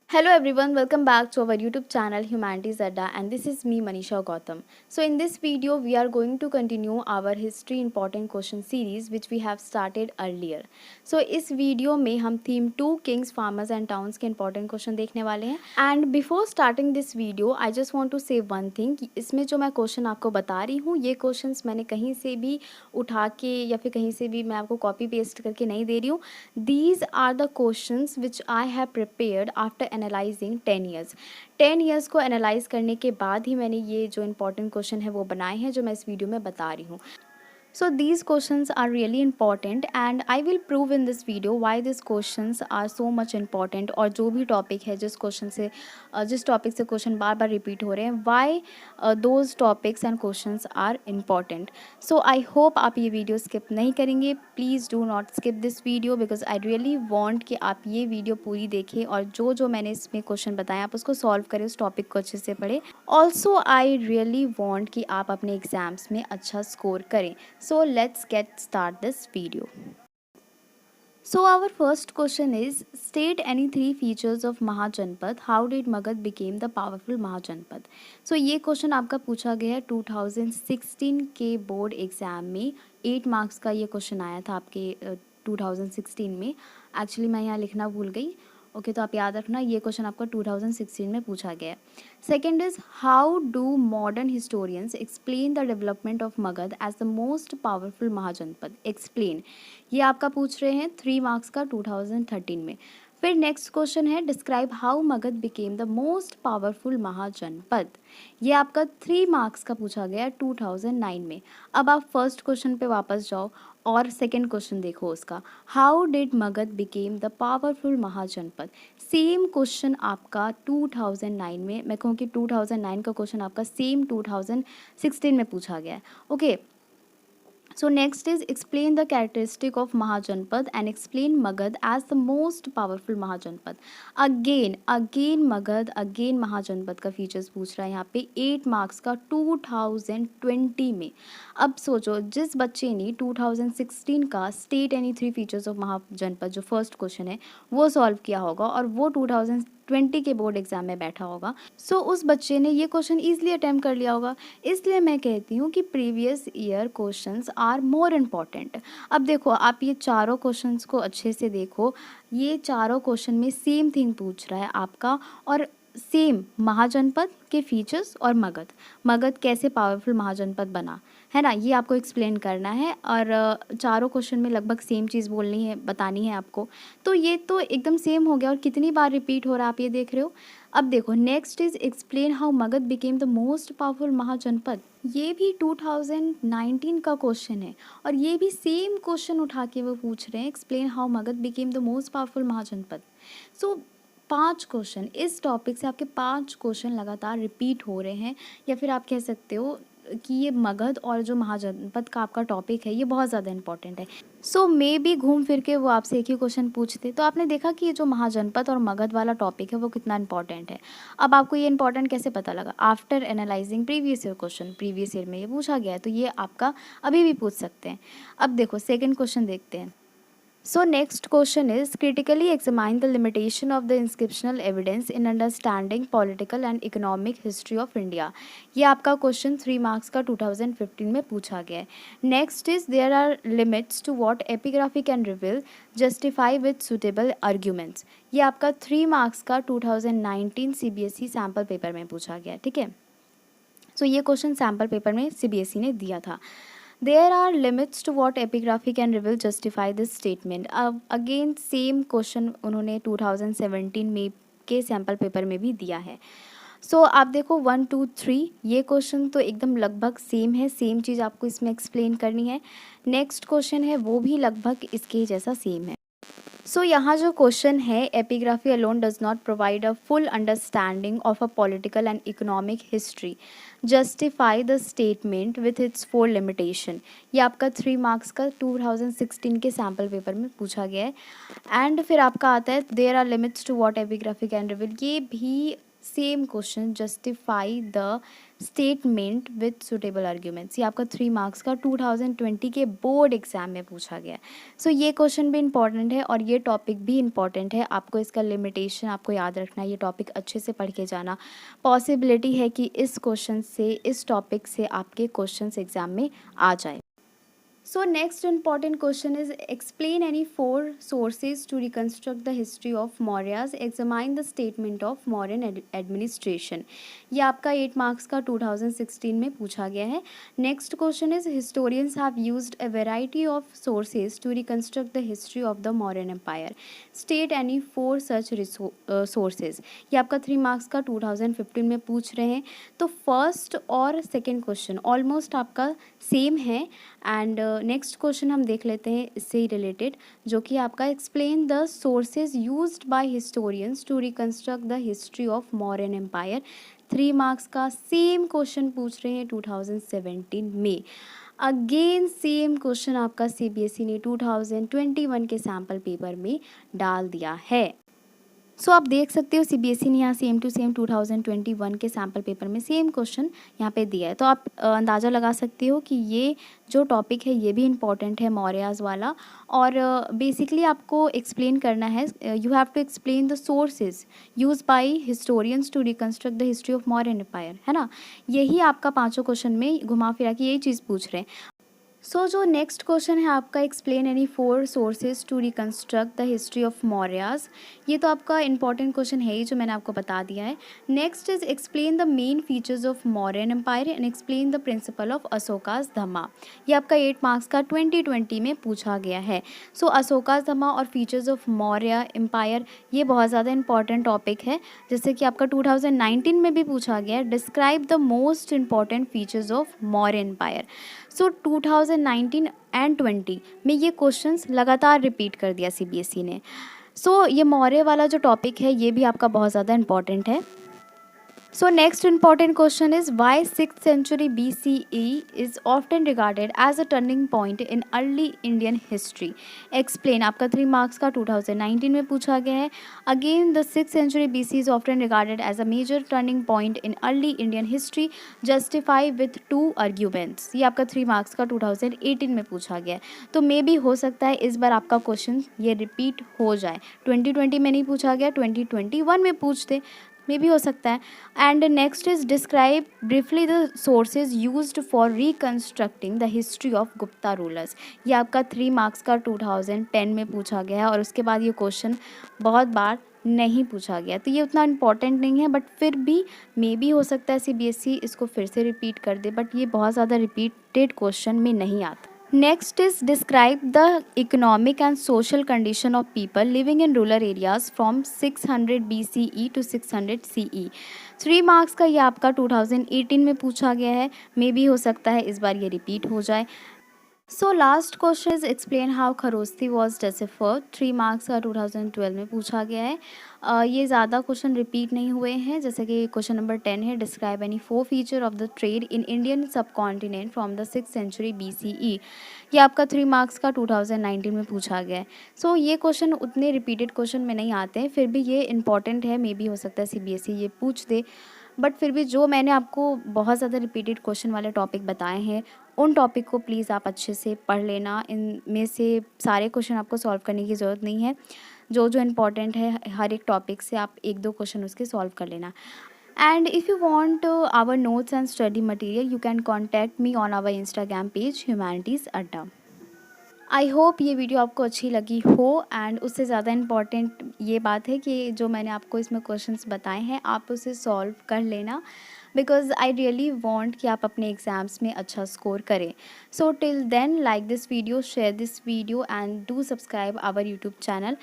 Hello everyone, welcome back to our YouTube channel Humanities Adda, and this is me Manisha Gautam. So in this video we are going to continue our history important question series which we have started earlier. So इस video में हम theme 2 kings farmers and towns के important question देखने वाले हैं. And before starting this video I just want to say one thing कि इसमें जो मैं क्वेश्चन आपको बता रही हूँ ये क्वेश्चंस मैंने कहीं से भी उठा के या फिर कहीं से भी मैं आपको कॉपी पेस्ट करके नहीं दे रही हूँ. These are the questions which I have prepared after analyzing 10 years. 10 years को एनालाइज करने के बाद ही मैंने ये जो इंपॉर्टेंट क्वेश्चन है वो बनाए हैं जो मैं इस वीडियो में बता रही हूँ. So these questions are really important and I will prove in this video why these questions are so much important. और जो भी टॉपिक है जिस टॉपिक से क्वेश्चन बार बार रिपीट हो रहे हैं why those topics and questions are important. So I hope आप ये वीडियो स्किप नहीं करेंगे. Please do not skip this video because I really want कि आप ये वीडियो पूरी देखें और जो जो मैंने इसमें क्वेश्चन बताए आप उसको सॉल्व करें, उस टॉपिक को अच्छे से पढ़ें. ऑल्सो आई रियली वांट कि आप अपने एग्जाम्स में अच्छा स्कोर करें. So let's get start this video. So our first question is state any three features of Mahajanpad. How did Magad became the powerful Mahajanpad? So ये question आपका पूछा गया है 2016 के बोर्ड एग्जाम में. 8 मार्क्स का ये क्वेश्चन आया था आपके 2016 में. एक्चुअली मैं यहाँ लिखना भूल गई. ओके तो आप याद रखना ये क्वेश्चन आपका 2016 में पूछा गया है. Second is how do modern historians explain the development of Magadha as the most powerful mahajanapada. Explain ये आपका पूछ रहे हैं 3 मार्क्स का 2013 में. फिर नेक्स्ट क्वेश्चन है describe how Magadha became the most powerful mahajanapada. ये आपका 3 मार्क्स का पूछा गया 2009 में. अब आप फर्स्ट क्वेश्चन पे वापस जाओ और सेकेंड क्वेश्चन देखो उसका how did Magadha became the powerful mahajanapada. Same question आपका 2009 में, मैं कहूँ कि 2009 का क्वेश्चन आपका सेम 2016 में पूछा गया है. Okay so next is explain the characteristic of Mahajanpad and explain Magad as the most powerful Mahajanpad. again Magad again Mahajanpad का फीचर्स पूछ रहा है यहाँ पे 8 मार्क्स का 2020 में. अब सोचो जिस बच्चे ने 2016 का स्टेट एनी 3 फीचर्स ऑफ महाजनपद जो फर्स्ट क्वेश्चन है वो सॉल्व किया होगा और वो 2020 के बोर्ड एग्जाम में बैठा होगा. सो उस बच्चे ने ये क्वेश्चन ईजिली अटैम्प्ट कर लिया होगा. इसलिए मैं कहती हूँ कि previous year questions are more important. अब देखो आप ये चारों क्वेश्चंस को अच्छे से देखो. ये चारों क्वेश्चन में सेम थिंग पूछ रहा है आपका और सेम महाजनपद के फीचर्स और मगध कैसे पावरफुल महाजनपद बना है ना, ये आपको एक्सप्लेन करना है. और चारों क्वेश्चन में लगभग सेम चीज़ बोलनी है, बतानी है आपको. तो ये तो एकदम सेम हो गया और कितनी बार रिपीट हो रहा है आप ये देख रहे हो. अब देखो next is explain how Magadha became the most powerful mahajanapada. ये भी 2019 का क्वेश्चन है और ये भी सेम क्वेश्चन उठा के वो पूछ रहे हैं explain how Magadha became the most powerful mahajanapada. So 5 question इस टॉपिक से आपके 5 क्वेश्चन लगातार रिपीट हो रहे हैं. या फिर आप कह सकते हो कि ये मगध और जो महाजनपद का आपका टॉपिक है ये बहुत ज़्यादा इंपॉर्टेंट है. सो मे भी घूम फिर के वो आपसे एक ही क्वेश्चन पूछते. तो आपने देखा कि ये जो महाजनपद और मगध वाला टॉपिक है वो कितना इंपॉर्टेंट है. अब आपको ये इंपॉर्टेंट कैसे पता लगा after analysing previous year question. Previous year में ये पूछा गया है तो ये आपका अभी भी पूछ सकते हैं. अब देखो सेकेंड क्वेश्चन देखते हैं. So next question is critically examine the limitation of the inscriptional evidence in understanding political and economic history of India. ये आपका क्वेश्चन 3 मार्क्स का 2015 में पूछा गया है. Next is there are limits to what epigraphy can reveal justify with suitable arguments. ये आपका 3 marks का 2019 CBSE सैम्पल पेपर में पूछा गया है. ठीक है सो ये क्वेश्चन सैम्पल पेपर में CBSE ने दिया था. There are limits to what epigraphy can reveal justify this statement. अब अगेन सेम क्वेश्चन उन्होंने 2017 में के सैम्पल पेपर में भी दिया है. सो आप देखो 1 2 3 ये क्वेश्चन तो एकदम लगभग सेम है. सेम चीज़ आपको इसमें एक्सप्लेन करनी है. नेक्स्ट क्वेश्चन है वो भी लगभग इसके जैसा सेम है. सो यहाँ जो क्वेश्चन है epigraphy alone does not provide a full understanding of a political and economic history justify the statement with its 4 limitation. ये आपका 3 मार्क्स का 2016 के सैम्पल पेपर में पूछा गया है. एंड फिर आपका आता है there are limits to what epigraphy can reveal. ये भी same question, justify the statement with suitable arguments. ये आपका 3 मार्क्स का 2020 के बोर्ड एग्जाम में पूछा गया है। सो ये क्वेश्चन भी इंपॉर्टेंट है और ये टॉपिक भी इंपॉर्टेंट है। आपको इसका लिमिटेशन आपको याद रखना है, ये टॉपिक अच्छे से पढ़ के जाना। पॉसिबिलिटी है कि इस क्वेश्चन से, इस टॉपिक से आपके क्वेश्चंस एग्जाम में आ जाए। So next important question is, explain any 4 sources to reconstruct the history of Mauryas. Examine the statement of Mauryan administration. ये आपका 8 मार्क्स का 2016 में पूछा गया है। Next question is, historians have used a variety of sources to reconstruct the history of the Mauryan Empire. State any 4 such sources. ये आपका 3 marks का 2015 में पूछ रहे हैं। तो फर्स्ट और सेकेंड क्वेश्चन ऑलमोस्ट आपका सेम है। एंड नेक्स्ट क्वेश्चन हम देख लेते हैं इससे ही रिलेटेड, जो कि आपका explain the sources used by historians to reconstruct the history of Mauryan empire. 3 marks का सेम क्वेश्चन पूछ रहे हैं 2017 में। अगेन सेम क्वेश्चन आपका सीबीएसई ने 2021 के सैम्पल पेपर में डाल दिया है। सो आप देख सकते हो सीबीएसई ने यहाँ सेम टू सेम 2021 के सैम्पल पेपर में सेम क्वेश्चन यहाँ पे दिया है। तो आप अंदाज़ा लगा सकते हो कि ये जो टॉपिक है ये भी इम्पॉर्टेंट है मौर्याज वाला। और बेसिकली आपको एक्सप्लेन करना है, you have to explain the sources use by historians to reconstruct the history of Mauryan empire, है ना। यही आपका 5 क्वेश्चन में घुमा फिरा के यही चीज़ पूछ रहे हैं। सो जो नेक्स्ट क्वेश्चन है आपका, explain any 4 sources to reconstruct the history of Mauryas. ये तो आपका इंपॉर्टेंट क्वेश्चन है ही, जो मैंने आपको बता दिया है। Next is, explain the main features of Mauryan empire and explain the principle of Ashoka's dhamma. ये आपका 8 मार्क्स का 2020 में पूछा गया है। सो अशोकास धम्मा और फीचर्स ऑफ मौर्य एम्पायर ये बहुत ज़्यादा इंपॉर्टेंट टॉपिक है, जैसे कि आपका 2019 में भी पूछा गया है। Describe the most important features of Maurya empire. So 2019 and 20 में ये क्वेश्चंस लगातार रिपीट कर दिया सीबीएसई ने। सो ये मौर्य वाला जो टॉपिक है ये भी आपका बहुत ज़्यादा इंपॉर्टेंट है। So next important question is, why 6th century BCE is often regarded as a turning point in early Indian history. Explain। आपका 3 मार्क्स का 2019 में पूछा गया है। Again the 6th century BC is often regarded as a major turning point in early Indian history. Justify with 2 arguments। ये आपका 3 marks का 2018 में पूछा गया है। तो मे भी हो सकता है इस बार आपका क्वेश्चन ये रिपीट हो जाए। 2020 में नहीं पूछा गया, 2021 में पूछ दे, मे भी हो सकता है। And next is, describe briefly the sources used for reconstructing the history of Gupta rulers. ये आपका 3 मार्क्स का 2010 में पूछा गया है और उसके बाद ये क्वेश्चन बहुत बार नहीं पूछा गया, तो ये उतना इम्पॉर्टेंट नहीं है। बट फिर भी मे भी हो सकता है सीबीएसई इसको फिर से रिपीट कर दे, बट ये बहुत ज़्यादा रिपीटेड क्वेश्चन में नहीं आता। Next is, describe the economic and social condition of people living in rural areas from 600 BCE to 600 CE। 3 marks का ये आपका 2018 में पूछा गया है, मे भी हो सकता है इस बार ये रिपीट हो जाए। So last question is, explain how Kharosthi was deciphered. 3 marks का 2012 में पूछा गया है। ये ज़्यादा क्वेश्चन रिपीट नहीं हुए हैं, जैसे कि क्वेश्चन नंबर 10 है, describe any 4 feature of the trade in Indian subcontinent from the 6th century BCE। ये आपका 3 मार्क्स का 2019 में पूछा गया है। सो ये क्वेश्चन उतने रिपीटेड क्वेश्चन में नहीं आते हैं, फिर भी ये इंपॉर्टेंट है, मे भी हो सकता है सीबीएसई ये पूछ दे। बट फिर भी जो मैंने आपको बहुत ज़्यादा रिपीटेड क्वेश्चन वाले टॉपिक बताए हैं उन टॉपिक को प्लीज़ आप अच्छे से पढ़ लेना। इनमें से सारे क्वेश्चन आपको सॉल्व करने की ज़रूरत नहीं है, जो जो इम्पॉर्टेंट है हर एक टॉपिक से आप 1-2 क्वेश्चन उसके सॉल्व कर लेना। And if you want our notes and study material, you can contact me on our Instagram page Humanities Adda. I hope ये वीडियो आपको अच्छी लगी हो। एंड उससे ज़्यादा इम्पॉर्टेंट ये बात है कि जो मैंने आपको इसमें क्वेश्चंस बताए हैं आप उसे सॉल्व कर लेना, बिकॉज आई रियली वांट कि आप अपने एग्ज़ाम्स में अच्छा स्कोर करें। So till then, like this video, share this video and do subscribe our YouTube channel.